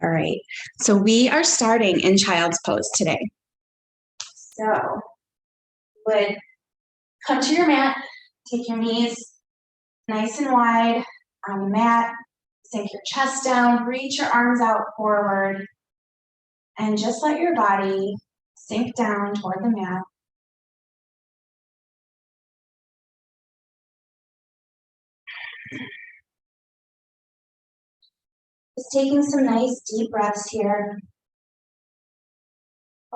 All right, so we are starting in child's pose today. So, would come to your mat, take your knees nice and wide on the mat, sink your chest down, reach your arms out forward, and just let your body sink down toward the mat. Just taking some nice deep breaths here,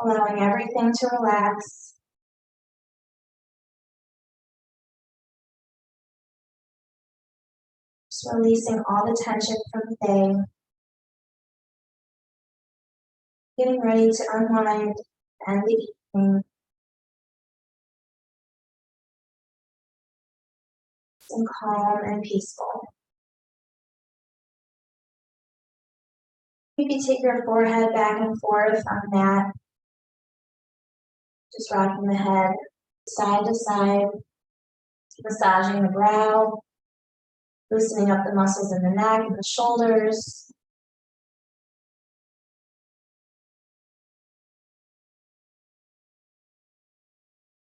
allowing everything to relax. Just releasing all the tension from the day. Getting ready to unwind and the evening. And calm and peaceful. You can take your forehead back and forth on the mat. Just rocking the head side to side, massaging the brow, loosening up the muscles in the neck and the shoulders.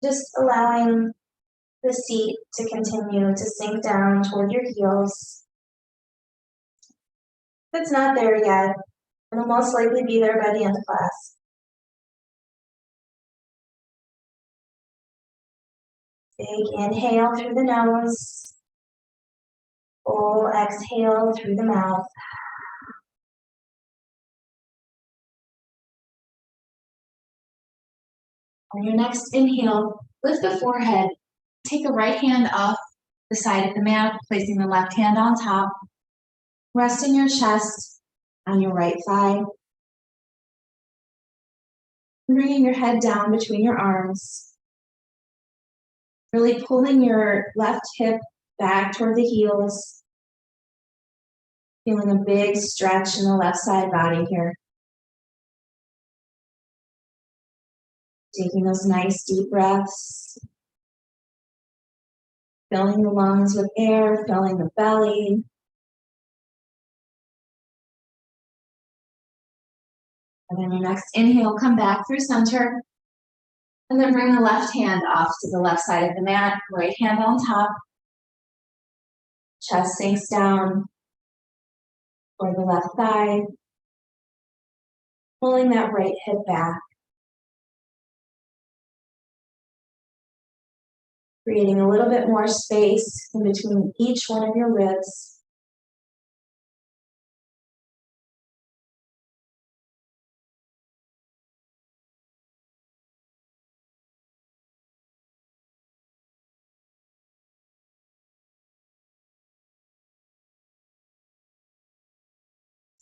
Just allowing the seat to continue to sink down toward your heels. If it's not there yet, it'll most likely be there by the end of class. Big inhale through the nose. Full exhale through the mouth. On your next inhale, lift the forehead. Take the right hand off the side of the mat, placing the left hand on top. Resting your chest on your right thigh. Bringing your head down between your arms. Really pulling your left hip back toward the heels. Feeling a big stretch in the left side body here. Taking those nice deep breaths. Filling the lungs with air, filling the belly. And then your next inhale, come back through center. And then bring the left hand off to the left side of the mat, right hand on top. Chest sinks down toward the left thigh. Pulling that right hip back. Creating a little bit more space in between each one of your ribs.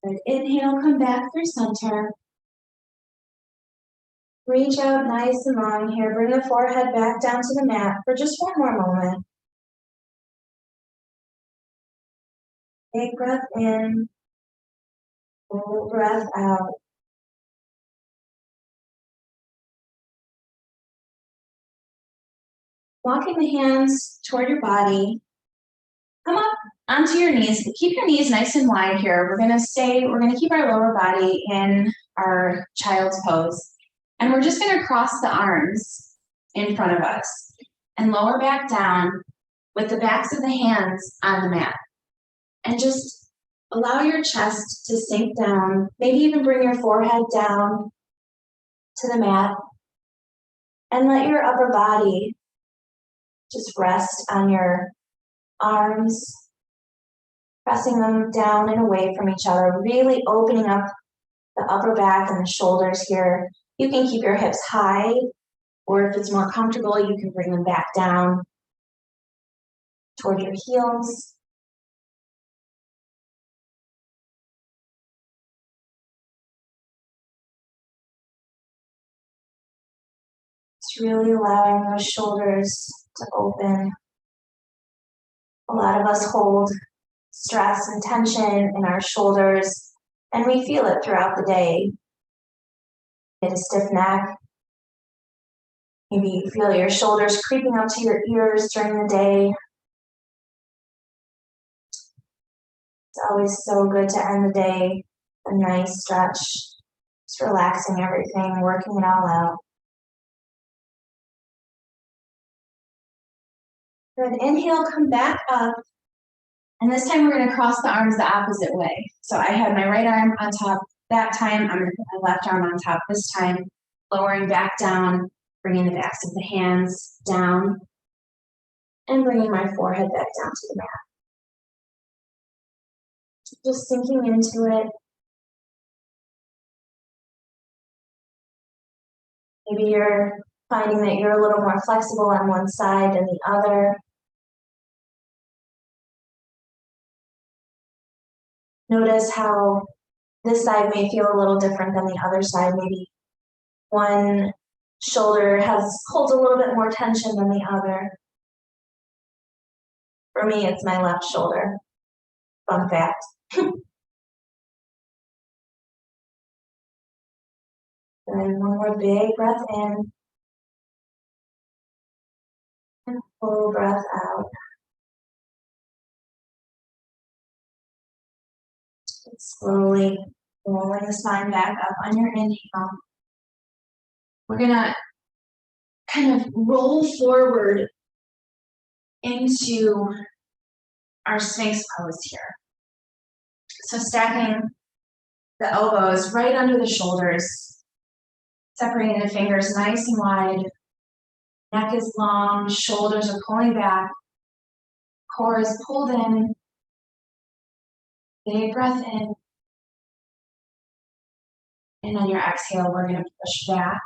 Good. Inhale, come back through center. Reach out nice and long here. Bring the forehead back down to the mat for just one more moment. Big breath in. Full breath out. Walking the hands toward your body. Come up onto your knees. Keep your knees nice and wide here. We're going to keep our lower body in our child's pose. And we're just going to cross the arms in front of us and lower back down with the backs of the hands on the mat. And just allow your chest to sink down. Maybe even bring your forehead down to the mat. And let your upper body just rest on your arms, pressing them down and away from each other, really opening up the upper back and the shoulders here. You can keep your hips high, or if it's more comfortable, you can bring them back down toward your heels. It's really allowing those shoulders to open. A lot of us hold stress and tension in our shoulders, and we feel it throughout the day. Get a stiff neck. Maybe you feel your shoulders creeping up to your ears during the day. It's always so good to end the day A nice stretch, just relaxing everything, working it all out. Good, inhale, come back up. And this time we're gonna cross the arms the opposite way. So I had my right arm on top that time, I'm gonna put my left arm on top this time, lowering back down, bringing the backs of the hands down, and bringing my forehead back down to the mat. Just sinking into it. Maybe you're finding that you're a little more flexible on one side than the other. Notice how this side may feel a little different than the other side. Maybe one shoulder holds a little bit more tension than the other. For me, it's my left shoulder. Fun fact. And one more big breath in. And full breath out. And slowly rolling the spine back up on your inhale. We're gonna kind of roll forward into our Sphinx pose here. So stacking the elbows right under the shoulders, separating the fingers nice and wide. Neck is long, shoulders are pulling back, core is pulled in. Big breath in. And on your exhale, we're going to push back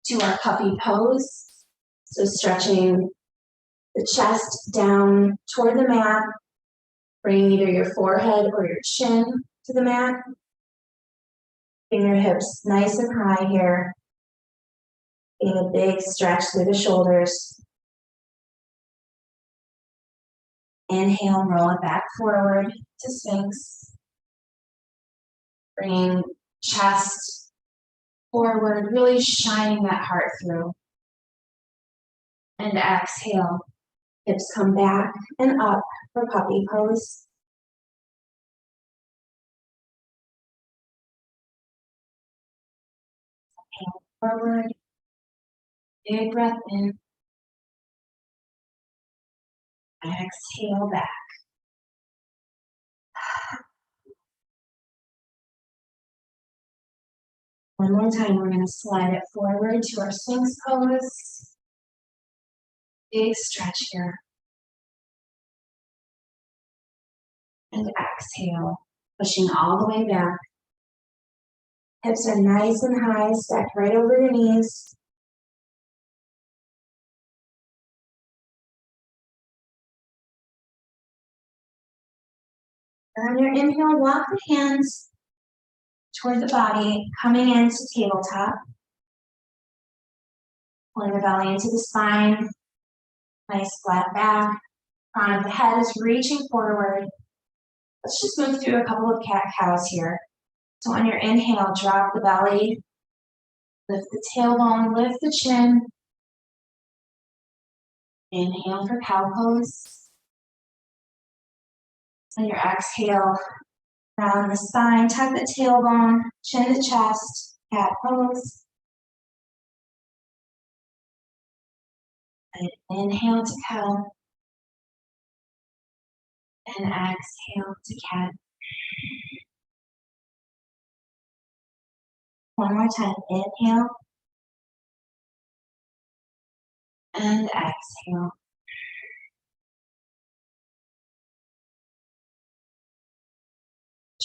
to our puppy pose. So stretching the chest down toward the mat, bringing either your forehead or your chin to the mat. Fingertips nice and high here. Getting a big stretch through the shoulders. Inhale, roll it back forward to Sphinx. Bringing chest forward, really shining that heart through. And exhale, hips come back and up for puppy pose. Inhale forward, big breath in. Exhale back. One more time, we're going to slide it forward to our Sphinx pose. Big stretch here. And exhale, pushing all the way back. Hips are nice and high, stacked right over your knees. And on your inhale, walk the hands toward the body, coming into tabletop. Pulling the belly into the spine. Nice flat back. Crown of the head is reaching forward. Let's just move through a couple of cat-cows here. So on your inhale, drop the belly. Lift the tailbone, lift the chin. Inhale for cow pose. On your exhale, round the spine, tuck the tailbone, chin to chest, cat pose. And inhale to cow. And exhale to cat. One more time, inhale. And exhale.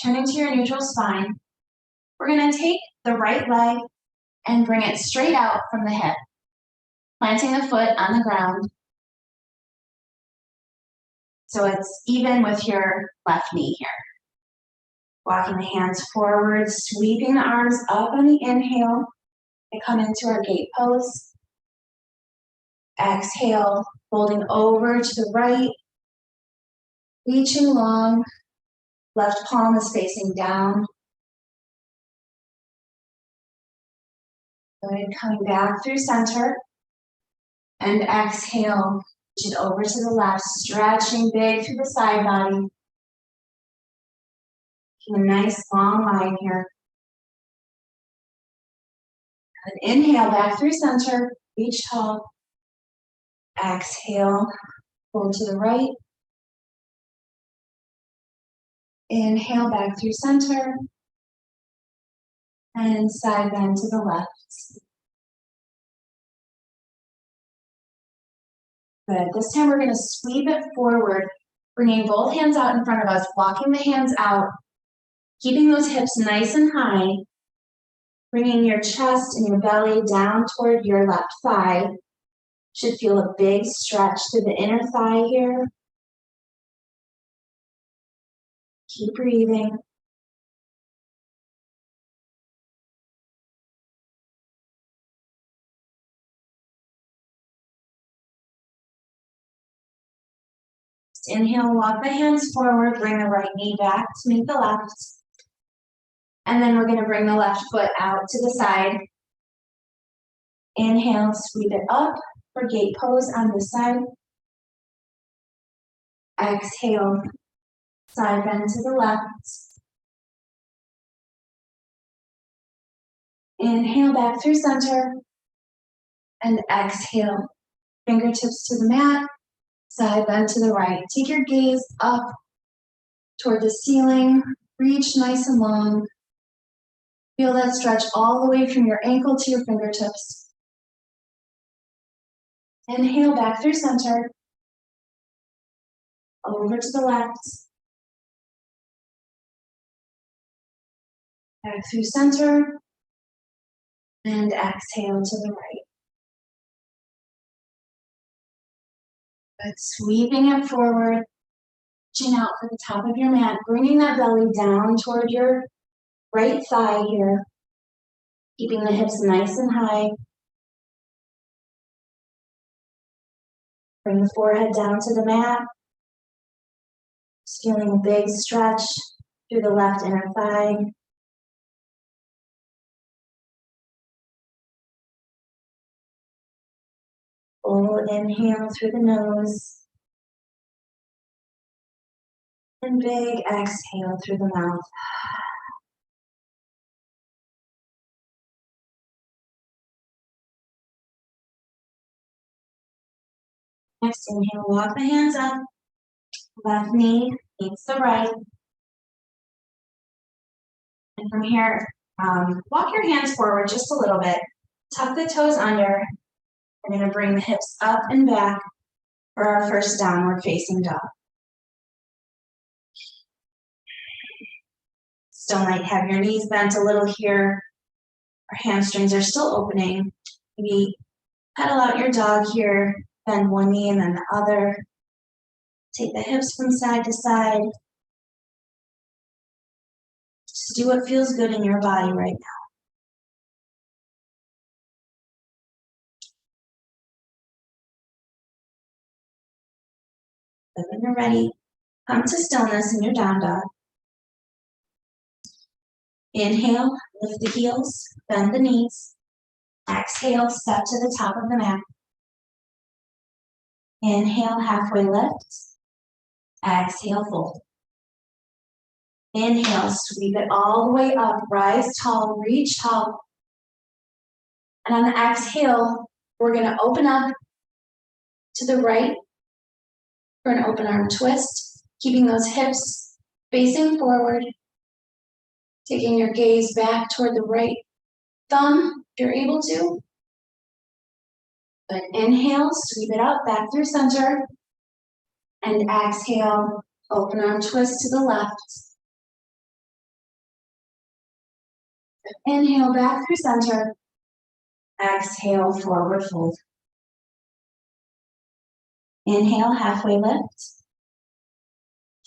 Turning to your neutral spine, we're going to take the right leg and bring it straight out from the hip, planting the foot on the ground so it's even with your left knee here. Walking the hands forward, sweeping the arms up on the inhale, and come into our gate pose. Exhale, folding over to the right, reaching long. Left palm is facing down. Good, coming back through center. And exhale, reach it over to the left, stretching big through the side body. A nice long line here. And inhale back through center, reach tall. Exhale, fold to the right. Inhale back through center. And side bend to the left. Good. This time we're going to sweep it forward, bringing both hands out in front of us, walking the hands out, keeping those hips nice and high, bringing your chest and your belly down toward your left thigh. Should feel a big stretch to the inner thigh here. Keep breathing. Inhale, walk the hands forward, bring the right knee back to meet the left. And then we're going to bring the left foot out to the side. Inhale, sweep it up for gate pose on this side. Exhale, side bend to the left. Inhale back through center. And exhale, fingertips to the mat. Side bend to the right. Take your gaze up toward the ceiling. Reach nice and long. Feel that stretch all the way from your ankle to your fingertips. Inhale back through center. Over to the left. Back through center. And exhale to the right. Good. Sweeping it forward. Chin out for the top of your mat, bringing that belly down toward your right thigh here, keeping the hips nice and high. Bring the forehead down to the mat. Just feeling a big stretch through the left inner thigh. Full inhale through the nose. And big exhale through the mouth. Next inhale, walk the hands up. Left knee meets the right. And from here, walk your hands forward just a little bit. Tuck the toes under. We're going to bring the hips up and back for our first downward facing dog. Still might have your knees bent a little here. Our hamstrings are still opening. Maybe pedal out your dog here. Bend one knee and then the other. Take the hips from side to side. Just do what feels good in your body right now. Then when you're ready, come to stillness in your down dog. Inhale, lift the heels, bend the knees. Exhale, step to the top of the mat. Inhale, halfway lift. Exhale, fold. Inhale, sweep it all the way up, rise tall, reach tall. And on the exhale, we're going to open up to the right for an open arm twist, keeping those hips facing forward, taking your gaze back toward the right thumb if you're able to. But inhale, sweep it up, back through center. And exhale, open arm twist to the left. Inhale, back through center. Exhale, forward fold. Inhale, halfway lift.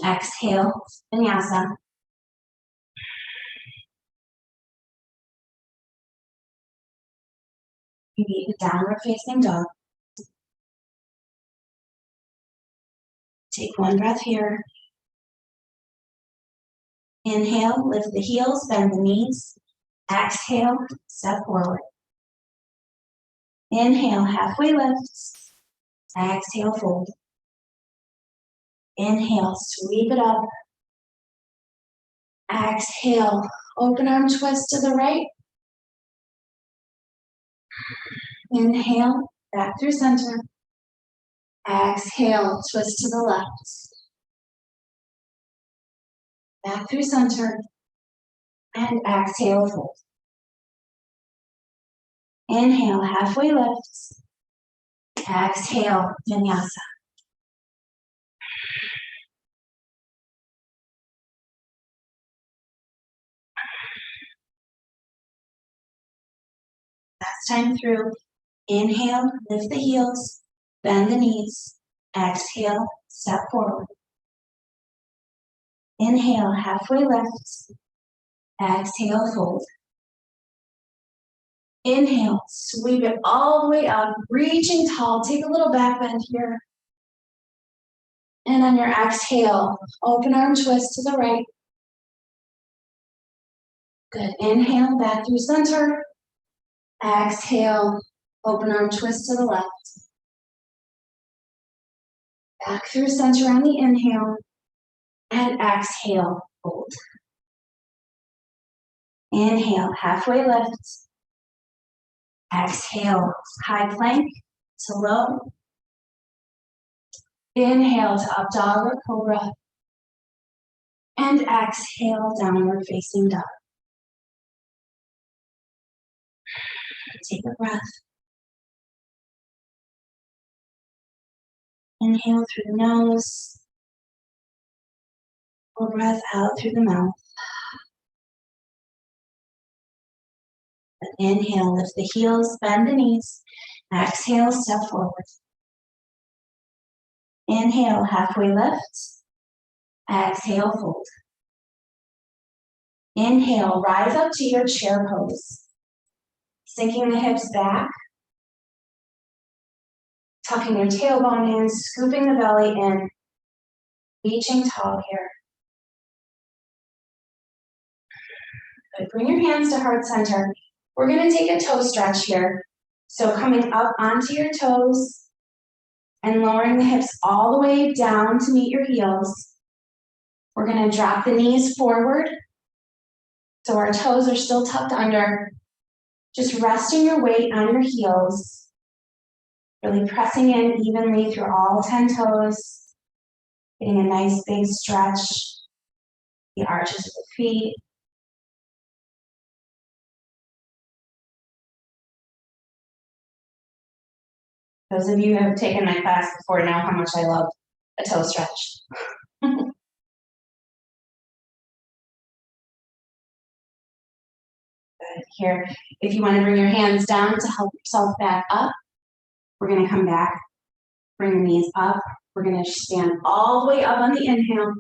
Exhale, vinyasa. You need a downward facing dog. Take one breath here. Inhale, lift the heels, bend the knees. Exhale, step forward. Inhale, halfway lift. Exhale, fold. Inhale, sweep it up. Exhale, open arm twist to the right. Inhale, back through center. Exhale, twist to the left. Back through center. And exhale, fold. Inhale, halfway lift. Exhale, vinyasa. Last time through. Inhale, lift the heels, bend the knees. Exhale, step forward. Inhale, halfway lift. Exhale, fold. Inhale, sweep it all the way up, reaching tall. Take a little back bend here. And on your exhale, open arm twist to the right. Good. Inhale, back through center. Exhale, open arm twist to the left. Back through center on the inhale. And exhale, fold. Inhale, halfway lift. Exhale, high plank to low. Inhale to up dog or cobra. And exhale, downward facing dog. Take a breath. Inhale through the nose. Pull breath out through the mouth. Inhale, lift the heels, bend the knees. Exhale, step forward. Inhale, halfway lift. Exhale, fold. Inhale, rise up to your chair pose. Sinking the hips back. Tucking your tailbone in, scooping the belly in. Reaching tall here. Good. Bring your hands to heart center. We're going to take a toe stretch here. So coming up onto your toes and lowering the hips all the way down to meet your heels. We're going to drop the knees forward. So our toes are still tucked under. Just resting your weight on your heels. Really pressing in evenly through all 10 toes. Getting a nice big stretch. The arches of the feet. Those of you who have taken my class before know how much I love a toe stretch. Good. Here, if you want to bring your hands down to help yourself back up, we're going to come back, bring your knees up. We're going to stand all the way up on the inhale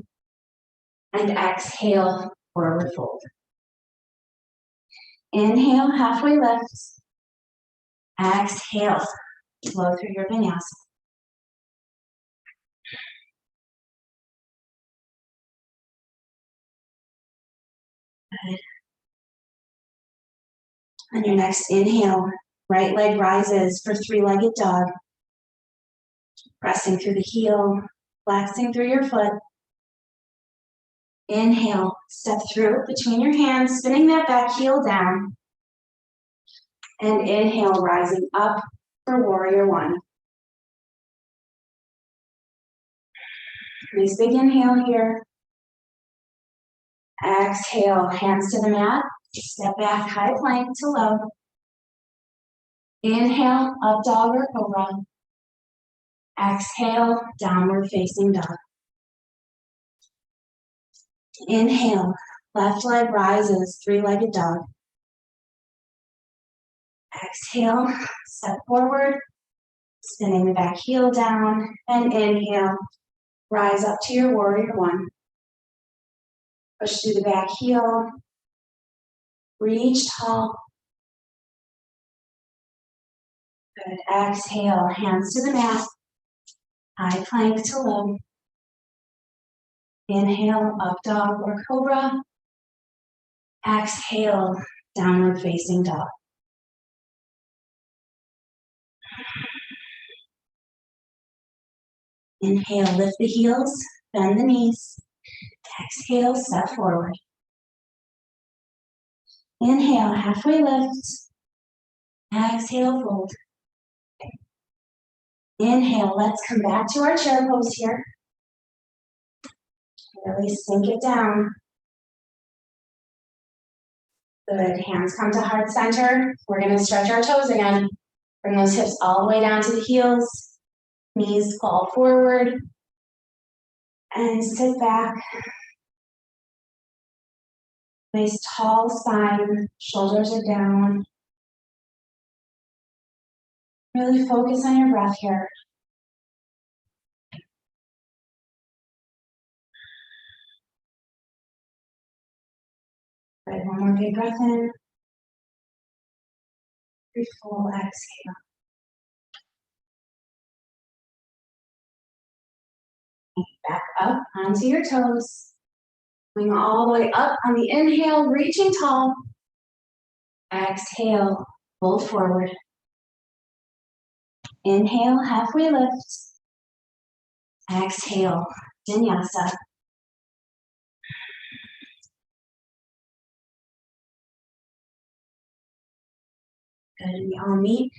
and exhale, forward fold. Inhale, halfway lift. Exhale, flow through your vinyasa. Good. On your next inhale, right leg rises for three-legged dog. Pressing through the heel, flexing through your foot. Inhale, step through between your hands, spinning that back heel down. And inhale, rising up for warrior one. Nice big inhale here. Exhale, hands to the mat. Step back, high plank to low. Inhale, up dog or cobra. Exhale, downward facing dog. Inhale, left leg rises, three-legged dog. Exhale, step forward, spinning the back heel down, and inhale, rise up to your warrior one. Push through the back heel, reach tall. Good, exhale, hands to the mat, high plank to low. Inhale, up dog or cobra. Exhale, downward facing dog. Inhale, lift the heels, bend the knees. Exhale, step forward. Inhale, halfway lift. Exhale, fold. Inhale, let's come back to our chair pose here. Really sink it down. Good, hands come to heart center. We're gonna stretch our toes again. Bring those hips all the way down to the heels. Knees fall forward. And sit back. Nice tall spine, shoulders are down. Really focus on your breath here. Good, one more big breath in. Full exhale. Back up onto your toes. Going all the way up on the inhale, reaching tall. Exhale, fold forward. Inhale, halfway lift. Exhale, vinyasa. Good, and we all meet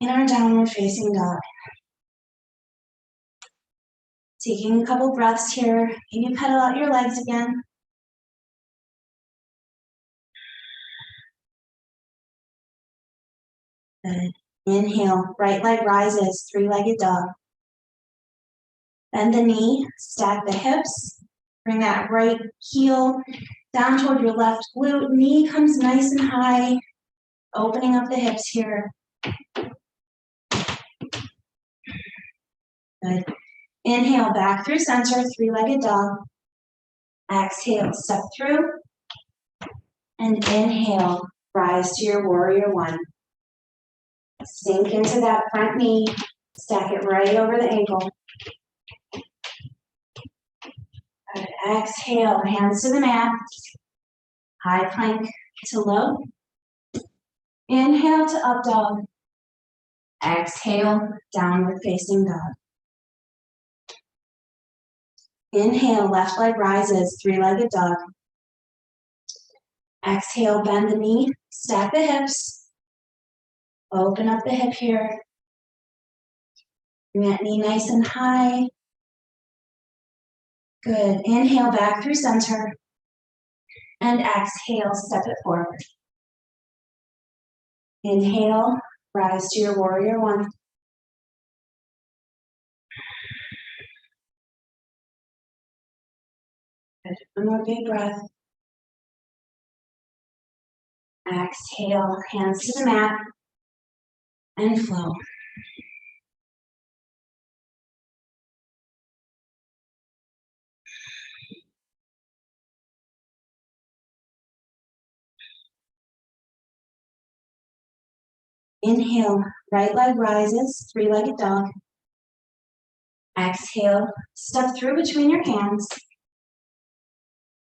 in our downward facing dog. Taking a couple breaths here. Maybe pedal out your legs again. Good. Inhale, right leg rises, three-legged dog. Bend the knee, stack the hips. Bring that right heel down toward your left glute. Knee comes nice and high, opening up the hips here. Good. Inhale, back through center, three-legged dog. Exhale, step through. And inhale, rise to your warrior one. Sink into that front knee, stack it right over the ankle. Good. Exhale, hands to the mat. High plank to low. Inhale to up dog. Exhale, downward facing dog. Inhale, left leg rises, three-legged dog. Exhale, bend the knee, stack the hips. Open up the hip here. Bring that knee nice and high. Good. Inhale, back through center. And exhale, step it forward. Inhale, rise to your warrior one. Good. One more big breath. Exhale, hands to the mat. And flow. Inhale, right leg rises, three-legged dog. Exhale, step through between your hands.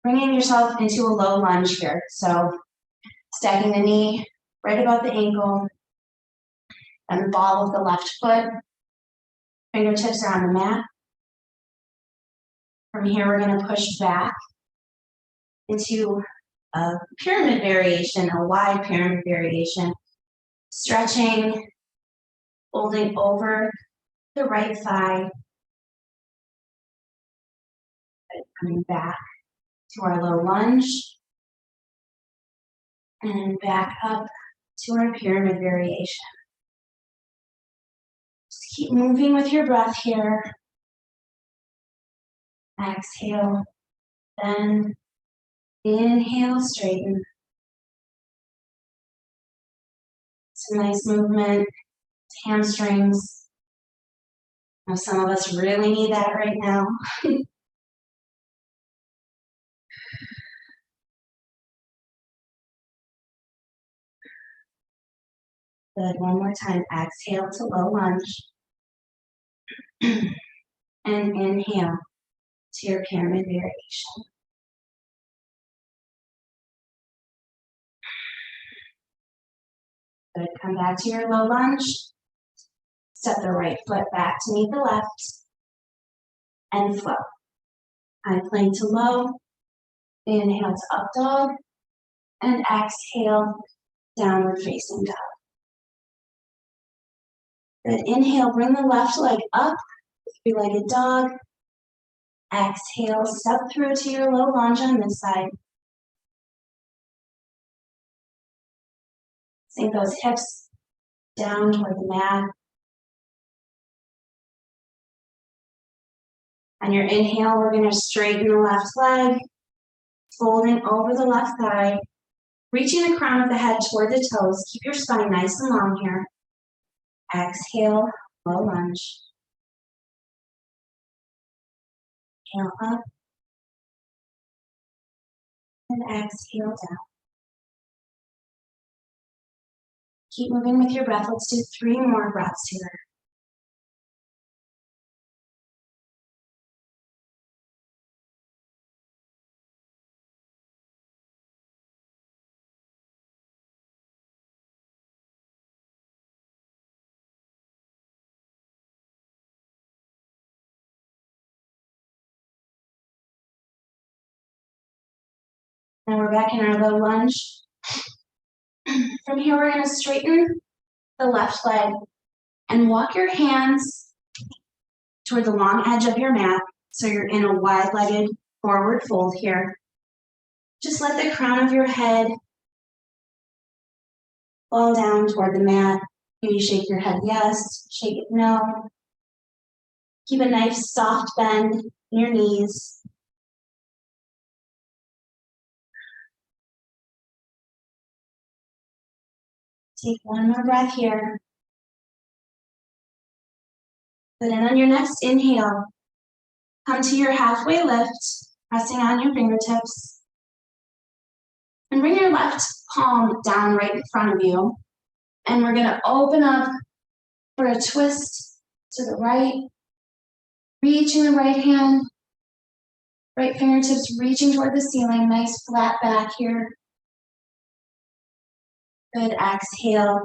Bringing yourself into a low lunge here. So stacking the knee right above the ankle. And the ball of the left foot. Fingertips are on the mat. From here, we're going to push back into a pyramid variation, a wide pyramid variation. Stretching, folding over the right thigh. Coming back to our low lunge. And back up to our pyramid variation. Just keep moving with your breath here. Exhale, bend. Inhale, straighten. Some nice movement, hamstrings. Now some of us really need that right now. Good, one more time. Exhale to low lunge. And inhale to your pyramid variation. Good, come back to your low lunge. Step the right foot back to meet the left. And flow. High plank to low. Inhale to up dog. And exhale, downward facing dog. Good, inhale, bring the left leg up, three-legged dog. Exhale, step through to your low lunge on this side. Sink those hips down toward the mat. On your inhale, we're going to straighten the left leg, folding over the left thigh, reaching the crown of the head toward the toes. Keep your spine nice and long here. Exhale, low lunge. Inhale up. And exhale down. Keep moving with your breath. Let's do 3 more breaths here. Now we're back in our low lunge. From here, we're going to straighten the left leg and walk your hands toward the long edge of your mat. So you're in a wide-legged forward fold here. Just let the crown of your head fall down toward the mat. Maybe shake your head yes, shake it no. Keep a nice soft bend in your knees. Take one more breath here. Good, and on your next inhale, come to your halfway lift, pressing on your fingertips. And bring your left palm down right in front of you. And we're going to open up for a twist to the right. Reaching the right hand, right fingertips reaching toward the ceiling. Nice flat back here. Good, exhale.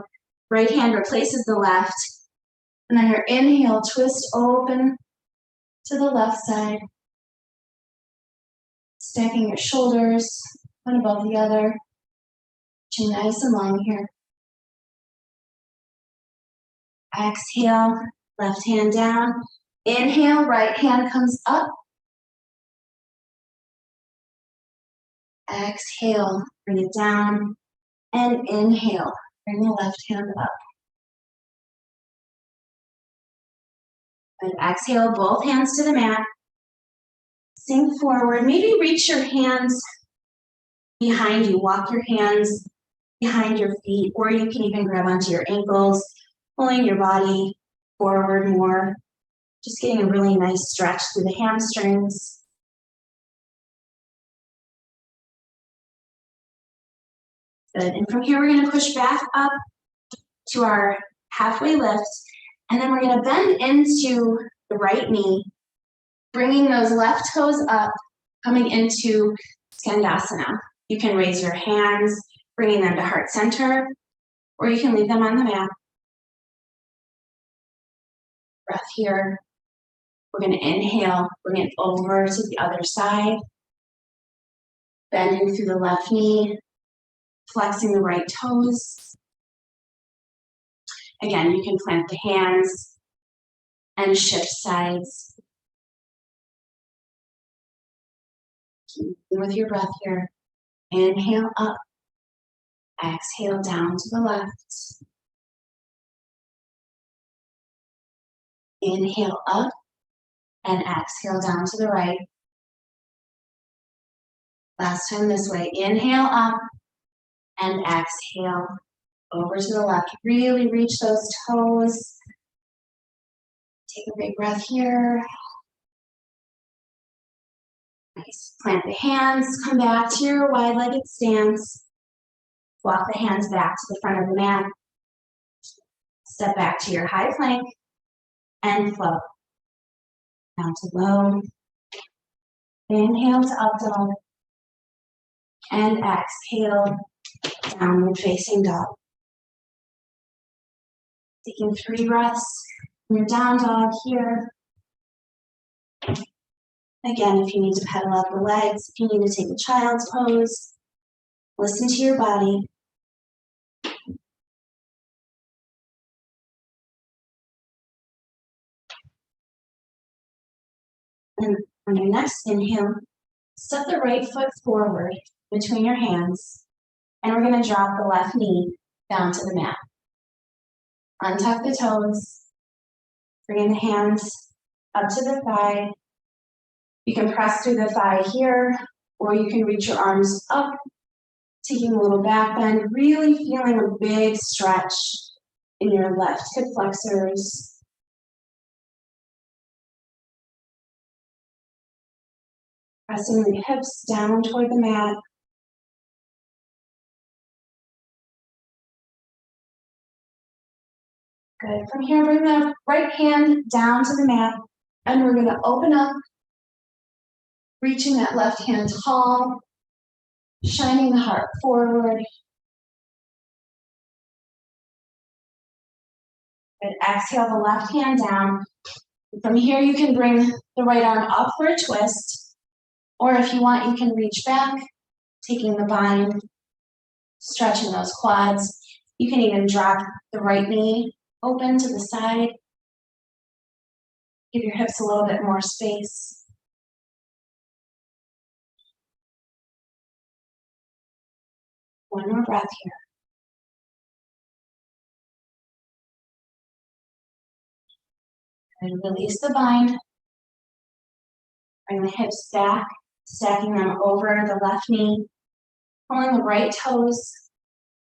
Right hand replaces the left. And on your inhale, twist open to the left side. Stacking your shoulders, one above the other. Reaching nice and long here. Exhale, left hand down. Inhale, right hand comes up. Exhale, bring it down. And inhale, bring the left hand up. And exhale, both hands to the mat. Sink forward. Maybe reach your hands behind you. Walk your hands behind your feet, or you can even grab onto your ankles, pulling your body forward more. Just getting a really nice stretch through the hamstrings. Good, and from here we're going to push back up to our halfway lift, and then we're going to bend into the right knee, bringing those left toes up, coming into Skandasana. You can raise your hands, bringing them to heart center, or you can leave them on the mat. Breath here. We're going to inhale, bring it over to the other side, bending through the left knee, flexing the right toes. Again, you can plant the hands and shift sides. Keep with your breath here. Inhale up, exhale down to the left. Inhale up and exhale down to the right. Last time this way. Inhale up and exhale over to the left. Really reach those toes. Take a big breath here. Nice. Plant the hands. Come back to your wide-legged stance. Walk the hands back to the front of the mat. Step back to your high plank and float. Down to low. Inhale to up dog. And exhale, downward facing dog. Taking 3 breaths in your down dog here. Again, if you need to pedal out the legs, if you need to take a child's pose, Listen to your body. And on your next inhale, step the right foot forward between your hands, and we're going to drop the left knee down to the mat. Untuck the toes, bring the hands up to the thigh. You can press through the thigh here, or you can reach your arms up, taking a little back bend, really feeling a big stretch in your left hip flexors. Pressing the hips down toward the mat. Good. From here, bring the right hand down to the mat, and we're going to open up, reaching that left hand tall, shining the heart forward. Good. Exhale the left hand down. From here, you can bring the right arm up for a twist, or if you want, you can reach back, taking the bind, stretching those quads. You can even drop the right knee open to the side. Give your hips a little bit more space. One more breath here. And release the bind. Bring the hips back, stacking them over the left knee, pulling the right toes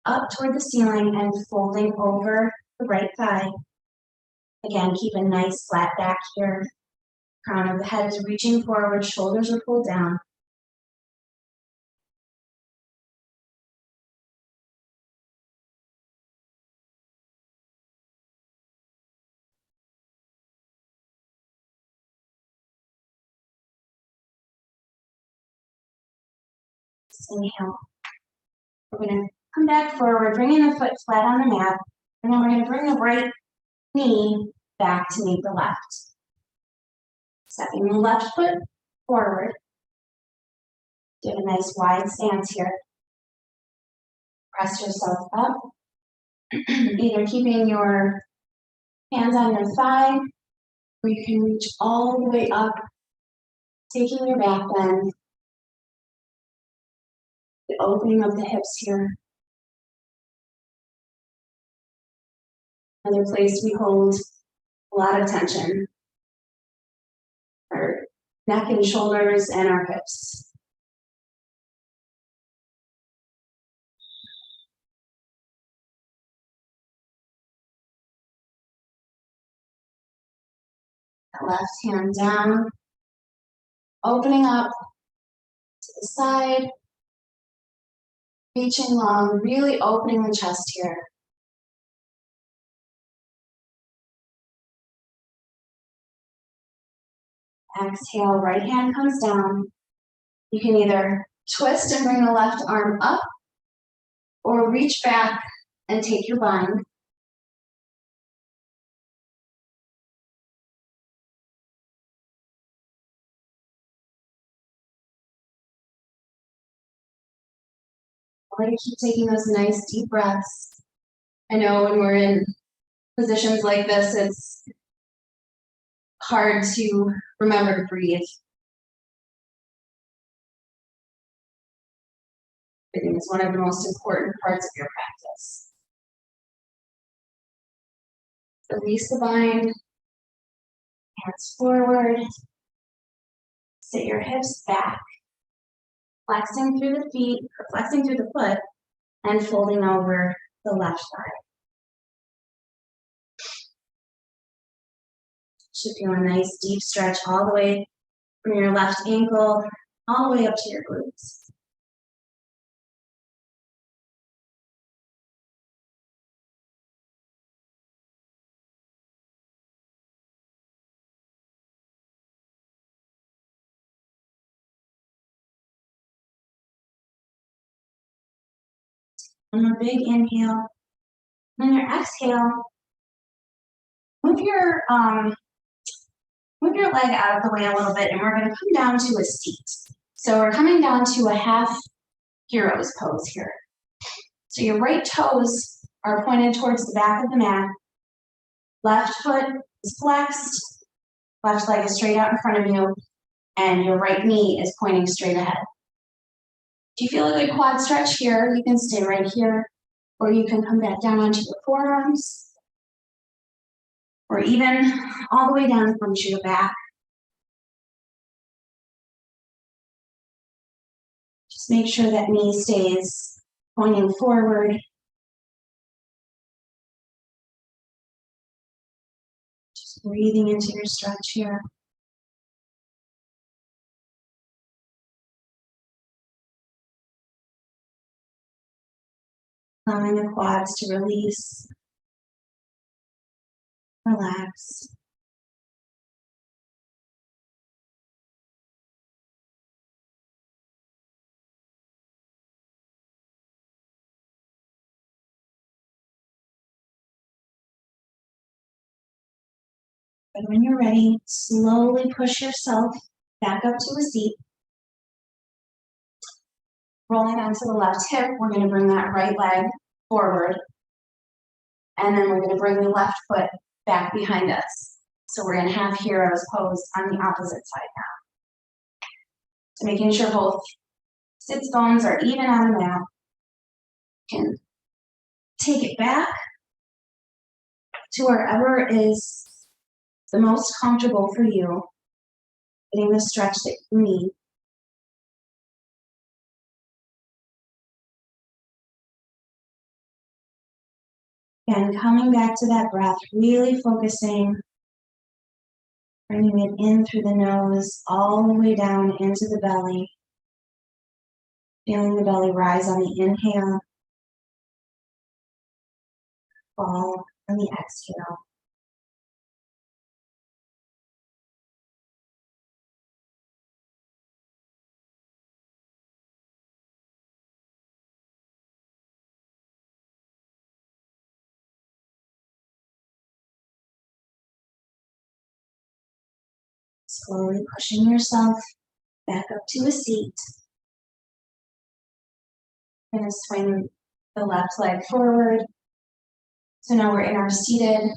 up toward the ceiling and folding over the right thigh. Again, keep a nice flat back here. Crown of the head is reaching forward, shoulders are pulled down. Inhale. We're going to come back forward, bringing the foot flat on the mat, and then we're going to bring the right knee back to meet the left. Stepping the left foot forward. Do a nice wide stance here. Press yourself up, either keeping your hands on your thigh, or you can reach all the way up, taking your back bend, the opening of the hips here. Another place we hold a lot of tension, our neck and shoulders and our hips. Left hand down, opening up to the side, reaching long, really opening the chest here. Exhale, right hand comes down. You can either twist and bring the left arm up, or reach back and take your bind. Or to keep taking those nice deep breaths. I know when we're in positions like this, it's hard to remember to breathe. Breathing is one of the most important parts of your practice. Release the bind, hands forward, sit your hips back, flexing through the feet, or flexing through the foot, and folding over the left thigh. Should feel a nice deep stretch all the way from your left ankle, all the way up to your glutes. And a big inhale. And your exhale, move your leg out of the way a little bit, and we're going to come down to a seat. So we're coming down to a half hero's pose here. So your right toes are pointed towards the back of the mat. Left foot is flexed, left leg is straight out in front of you, and your right knee is pointing straight ahead. If you feel a good quad stretch here, you can stay right here, or you can come back down onto your forearms, or even all the way down onto your back. Just make sure that knee stays pointing forward. Just breathing into your stretch here. Allowing the quads to release, relax. And when you're ready, slowly push yourself back up to a seat. Rolling onto the left hip, we're going to bring that right leg forward. And then we're going to bring the left foot back behind us. So we're going to have hero's pose on the opposite side now. So making sure both sits bones are even on the mat. You can take it back to wherever is the most comfortable for you, getting the stretch that you need. And coming back to that breath, really focusing, bringing it in through the nose, all the way down into the belly. Feeling the belly rise on the inhale, fall on the exhale. Slowly pushing yourself back up to a seat. You're going to swing the left leg forward. So now we're in our seated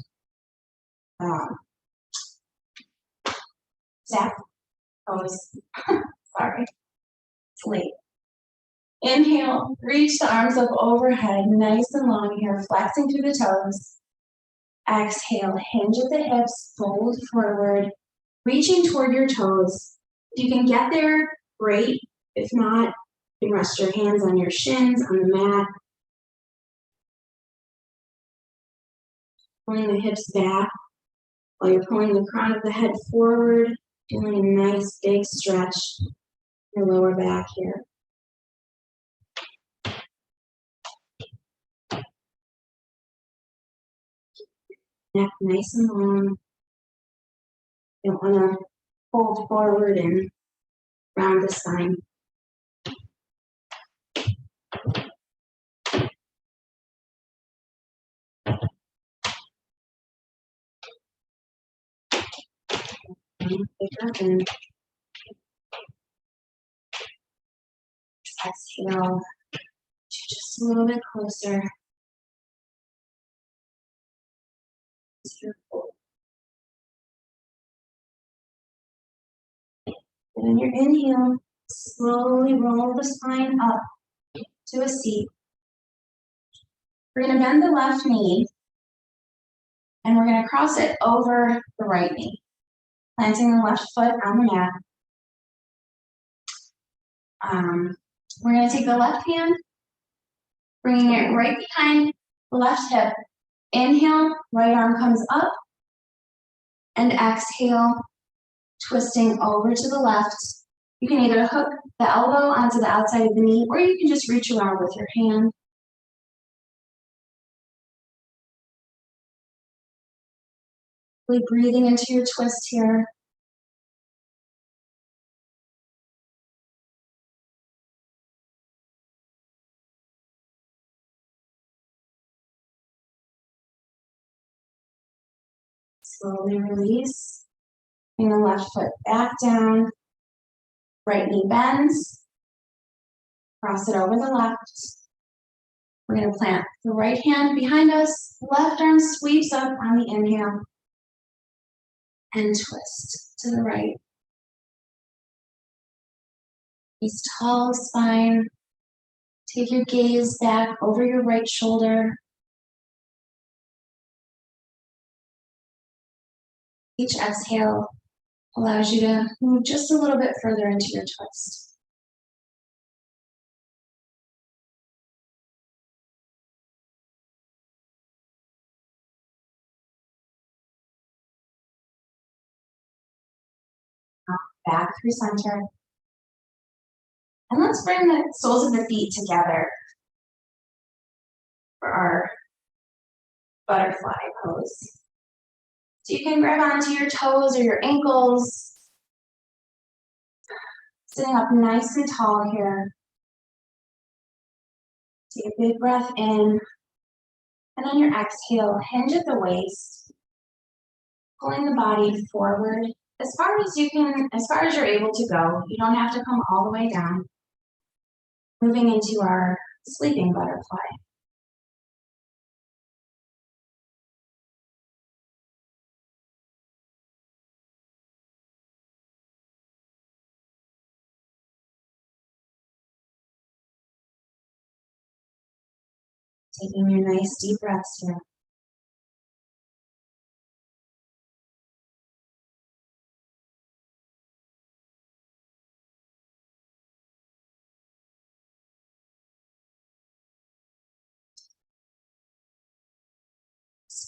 zap pose. Sorry, it's late. Inhale, reach the arms up overhead, nice and long here, flexing through the toes. Exhale, hinge at the hips, fold forward, reaching toward your toes. If you can get there, great. If not, you can rest your hands on your shins, on the mat. Pulling the hips back while you're pulling the crown of the head forward, doing a nice big stretch in your lower back here. Neck nice and long. You don't want to fold forward and round the spine. Bigger and exhale just a little bit closer. And on your inhale, slowly roll the spine up to a seat. We're going to bend the left knee, and we're going to cross it over the right knee, planting the left foot on the mat. We're going to take the left hand, bringing it right behind the left hip. Inhale, right arm comes up, and exhale, twisting over to the left. You can either hook the elbow onto the outside of the knee, or you can just reach around with your hand. Really breathing into your twist here. Slowly release. Bring the left foot back down. Right knee bends. Cross it over the left. We're going to plant the right hand behind us, left arm sweeps up on the inhale, and twist to the right. Nice tall spine. Take your gaze back over your right shoulder. Each exhale allows you to move just a little bit further into your twist. Back through center. And let's bring the soles of the feet together for our butterfly pose. So you can grab onto your toes or your ankles. Sitting up nice and tall here. Take a big breath in. And on your exhale, hinge at the waist. Pulling the body forward as far as you can, as far as you're able to go. You don't have to come all the way down. Moving into our sleeping butterfly. Taking your nice deep breaths here.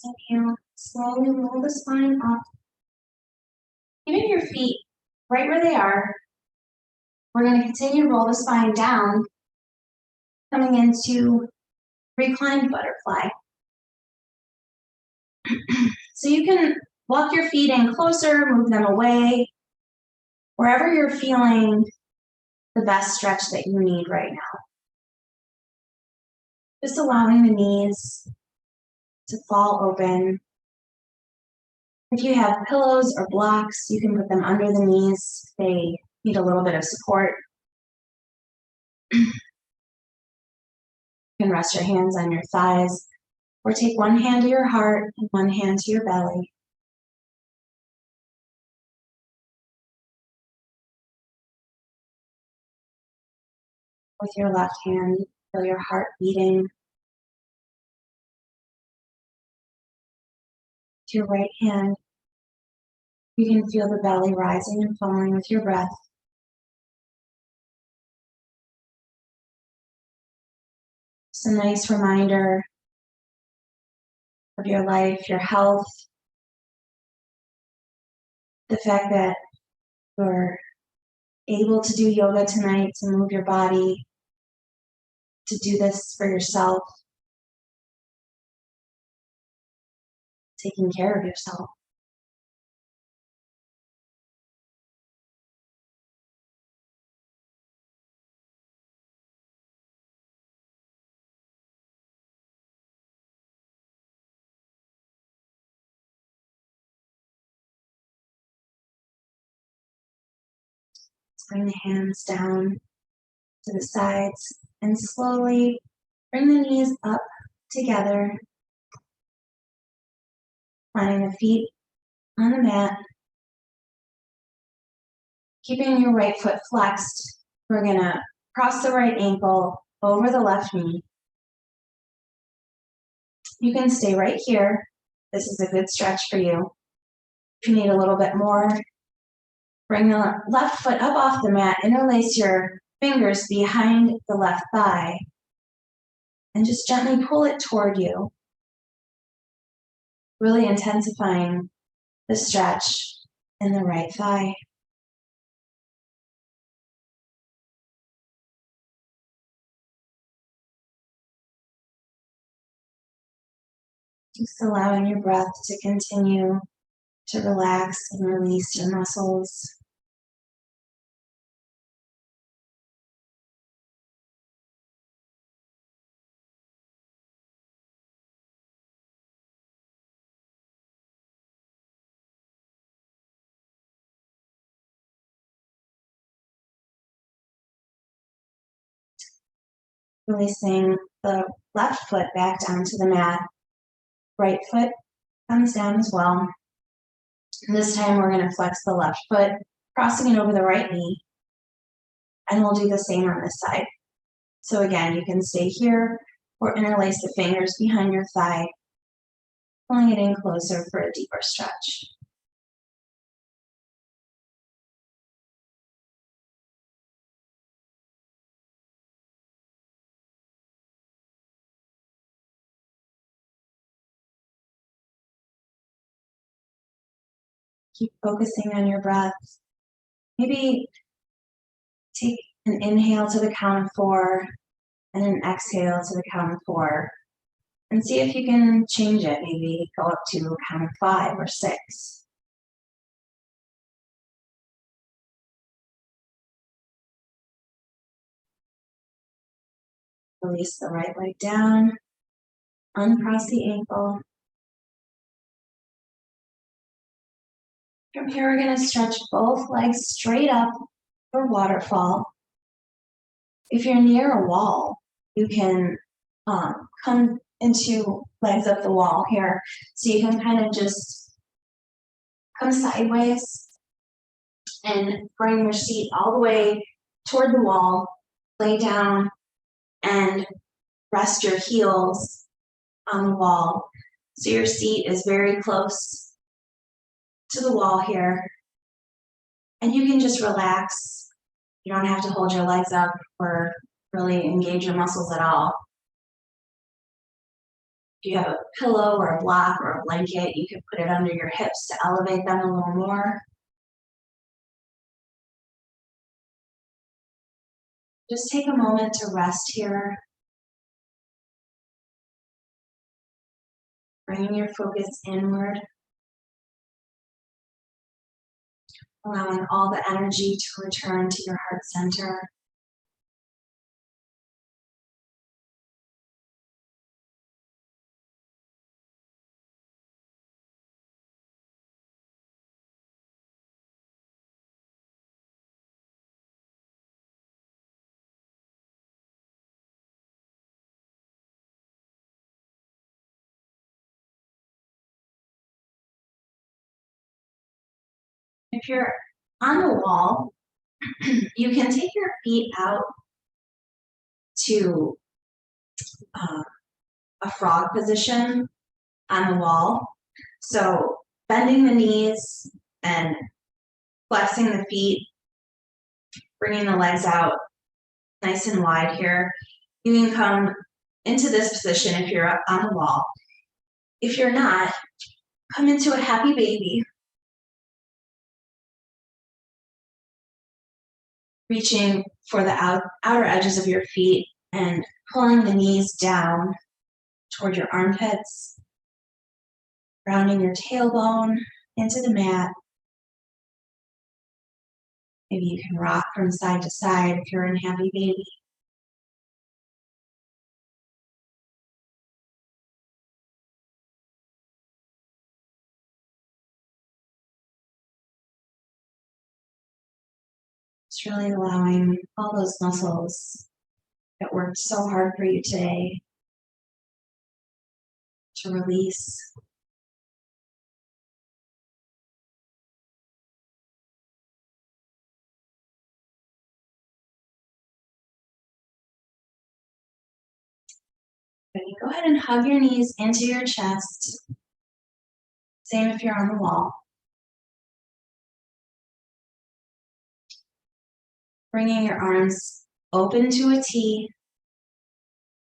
Inhale, slowly roll the spine up. Keeping your feet right where they are. We're going to continue to roll the spine down, coming into reclined butterfly. So you can walk your feet in closer, move them away, wherever you're feeling the best stretch that you need right now. Just allowing the knees to fall open. If you have pillows or blocks, you can put them under the knees. They need a little bit of support. You can rest your hands on your thighs, or take one hand to your heart and one hand to your belly. With your left hand, feel your heart beating. To your right hand, you can feel the belly rising and falling with your breath. It's a nice reminder of your life, your health, the fact that you're able to do yoga tonight, to move your body, to do this for yourself, taking care of yourself. Bring the hands down to the sides and slowly bring the knees up together, planting the feet on the mat. Keeping your right foot flexed, we're gonna cross the right ankle over the left knee. You can stay right here. This is a good stretch for you. If you need a little bit more, bring the left foot up off the mat, interlace your fingers behind the left thigh, and just gently pull it toward you, really intensifying the stretch in the right thigh. Just allowing your breath to continue to relax and release your muscles. Releasing the left foot back down to the mat. Right foot comes down as well. And this time we're going to flex the left foot, crossing it over the right knee. And we'll do the same on this side. So again, you can stay here or interlace the fingers behind your thigh, pulling it in closer for a deeper stretch. Keep focusing on your breath. Maybe take an inhale to the count of 4 and an exhale to the count of 4. And see if you can change it. Maybe go up to a count of 5 or 6. Release the right leg down. Uncross the ankle. From here, we're going to stretch both legs straight up for waterfall. If you're near a wall, you can come into legs up the wall here. So you can kind of just come sideways and bring your seat all the way toward the wall. Lay down and rest your heels on the wall. So your seat is very close to the wall here. And you can just relax. You don't have to hold your legs up or really engage your muscles at all. If you have a pillow or a block or a blanket, you can put it under your hips to elevate them a little more. Just take a moment to rest here. Bringing your focus inward. Allowing all the energy to return to your heart center. If you're on the wall, you can take your feet out to a frog position on the wall. So bending the knees and flexing the feet, bringing the legs out nice and wide here. You can come into this position if you're up on the wall. If you're not, come into a happy baby. Reaching for the outer edges of your feet and pulling the knees down toward your armpits, rounding your tailbone into the mat. Maybe you can rock from side to side if you're in happy baby. Just really allowing all those muscles that worked so hard for you today to release. Ready? Go ahead and hug your knees into your chest. Same if you're on the wall. Bringing your arms open to a T.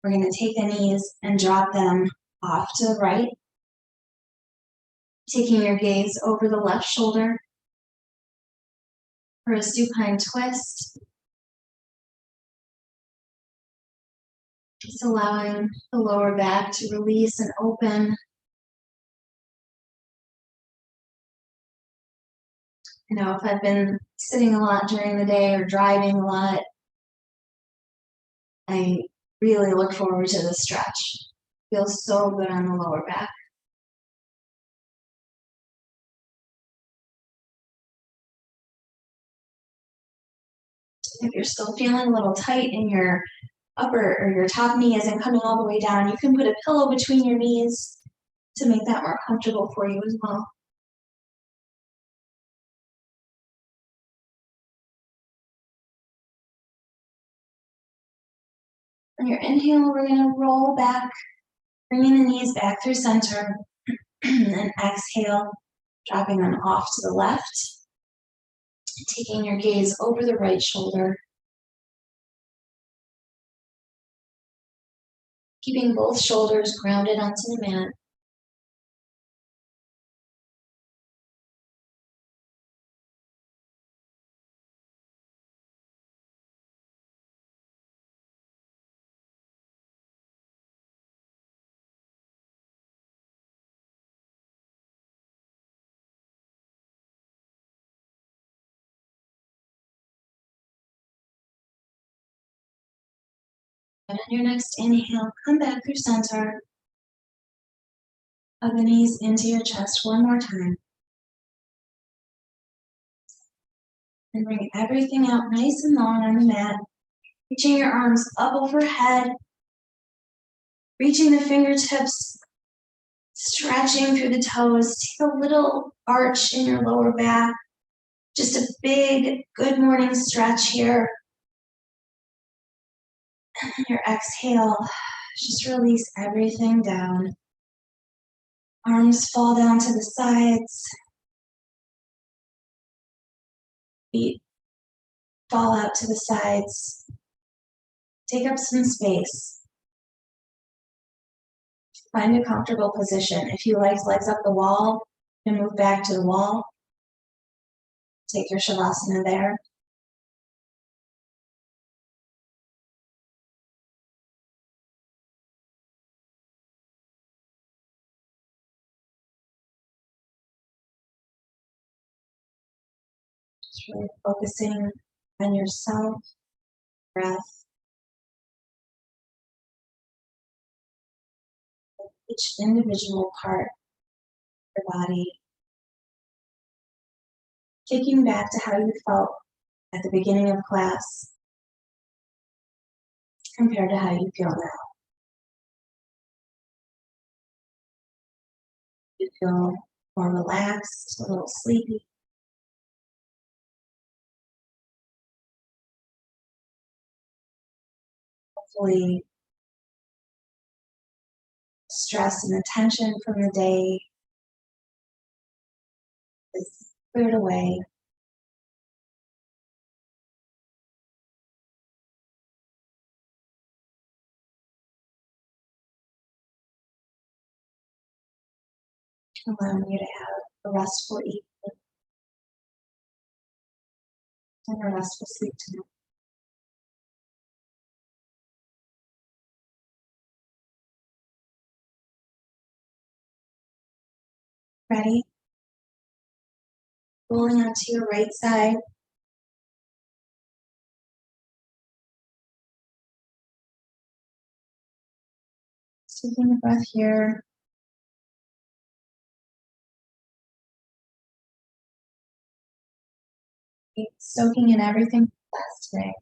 We're going to take the knees and drop them off to the right. Taking your gaze over the left shoulder for a supine twist. Just allowing the lower back to release and open. You know, if I've been sitting a lot during the day or driving a lot, I really look forward to the stretch. Feels so good on the lower back. If you're still feeling a little tight in your upper or your top knee isn't coming all the way down, you can put a pillow between your knees to make that more comfortable for you as well. On your inhale, we're going to roll back, bringing the knees back through center, and exhale, dropping them off to the left, taking your gaze over the right shoulder, keeping both shoulders grounded onto the mat. And on your next inhale, come back through center. Hug the knees into your chest one more time. And bring everything out nice and long on the mat. Reaching your arms up overhead. Reaching the fingertips. Stretching through the toes. Take a little arch in your lower back. Just a big good morning stretch here. And then your exhale. Just release everything down. Arms fall down to the sides. Feet fall out to the sides. Take up some space. Find a comfortable position. If you like legs up the wall, you can move back to the wall. Take your Shavasana there. Just really focusing on yourself, breath, each individual part of your body. Taking back to how you felt at the beginning of class compared to how you feel now. You feel more relaxed, a little sleepy. Hopefully, stress and the tension from the day is cleared away. Allowing you to have a restful evening and a restful sleep tonight. Ready? Rolling onto your right side. Taking a breath here. Soaking in everything from class today.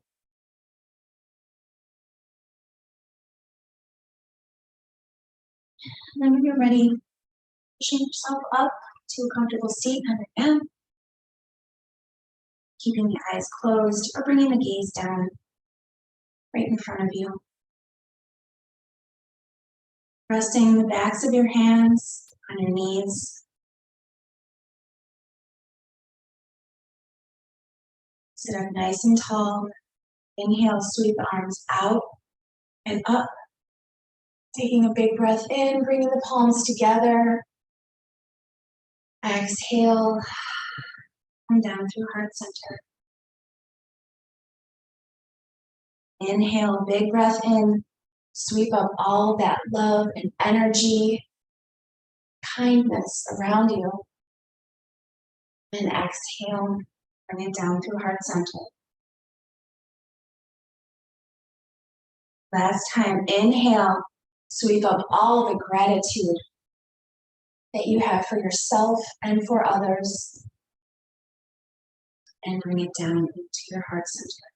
And then when you're ready, pushing yourself up to a comfortable seat on your mat. Keeping the eyes closed or bringing the gaze down right in front of you. Resting the backs of your hands on your knees. Sit up nice and tall. Inhale, sweep the arms out and up. Taking a big breath in, bringing the palms together. Exhale, come down through heart center. Inhale, big breath in. Sweep up all that love and energy, kindness around you. And exhale, bring it down through heart center. Last time, inhale, sweep up all the gratitude that you have for yourself and for others. And bring it down into your heart center.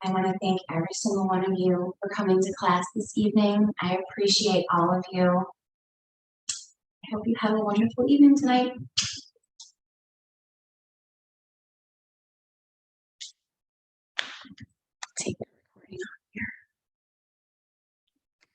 I want to thank every single one of you for coming to class this evening. I appreciate all of you. I hope you have a wonderful evening tonight. Take